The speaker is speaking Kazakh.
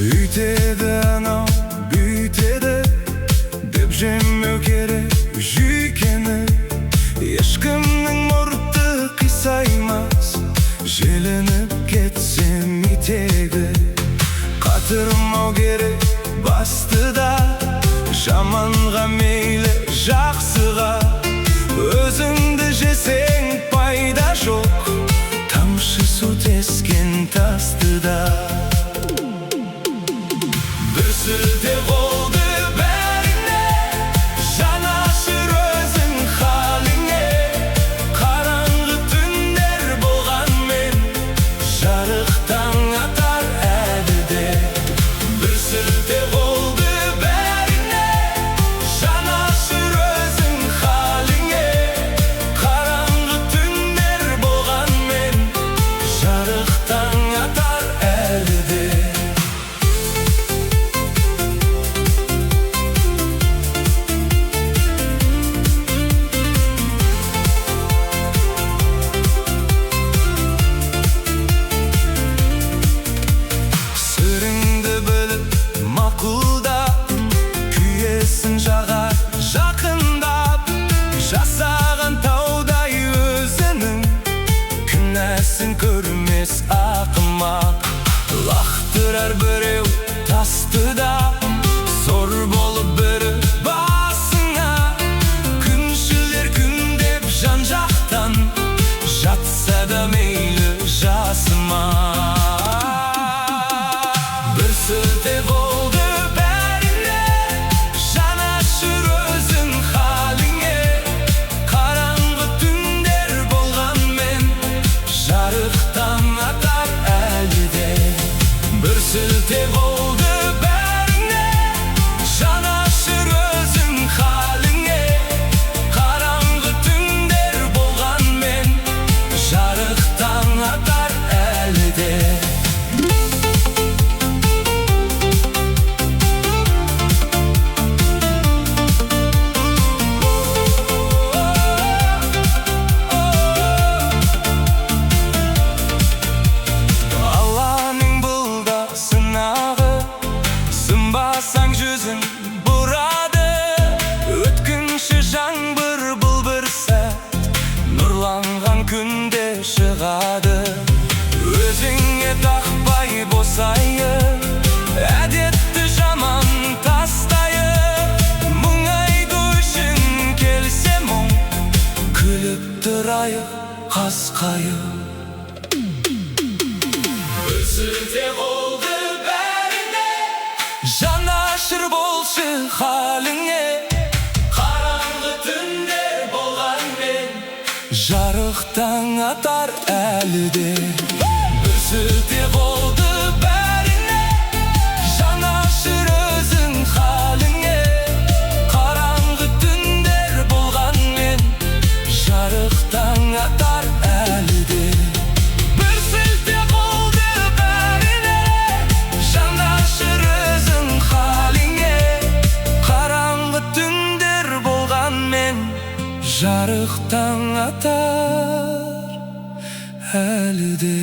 Үйтеді анау, бүйтеді деп жемеу керек жүйкені. Ешкімнің мұрты қисаймас, желініп кетсем итегі. Қатырмау керек бастыда, жаманға мейлі жақсыға. Өзіңді жесең пайда жоқ, тамшы су тескен тастыда. Бір сілте қолды бәріне, жанашыр өзің халіңе. Қараңғы түндер болғанмен, жарық таң атар әлі де. Бір сілте қолды бәріне, жанашыр өзің халіңе. Қараңғы түндер болғанмен, жарық таң атар әлі де. Сырыңды біліп мақұлдап, күйесін жағар жақындап. Жасаған таудай өзінің күнәсін көрмес ақымақ. Лақтырар біреу тасты да, зор болып бірі басыңа. Күншілер күндеп жан-жақтан, жатса да мейлі жасыма. Бір сілте қолды бәріне, жанашыр өзің халіңе. Қараңғы түндер болғанмен, жарық таң атар әлі де. Бір сілте қолды бәріне, жанашыр өзің халіңе. Қараңғы түндер болғанмен, жарық таң атар әлі де. Алланың бұл да сынағы, сынбасаң жүзің бұрады. Өткінші жаңбыр бұл бір сәт, нұрланған күнде шығады. Өзіңе тақпай босайып, әдетті жаман тастайып. Мұңайды үшін келсе мұң, күліп тұрайық қасқайып. Бір сілте қолды бәріне, жанашыр болшы халіңе. Қараңғы түндер болғанмен, жарық таң атар әлі де. Бір сілте қолды бәріне, жанашыр өзің халіңе. Қараңғы түндер болғанмен, жарық таң атар әлі де. Бір сілте қолды бәріне, жанашыр өзің халіңе. Қараңғы түндер болғанмен, жарық таң атар әлі де.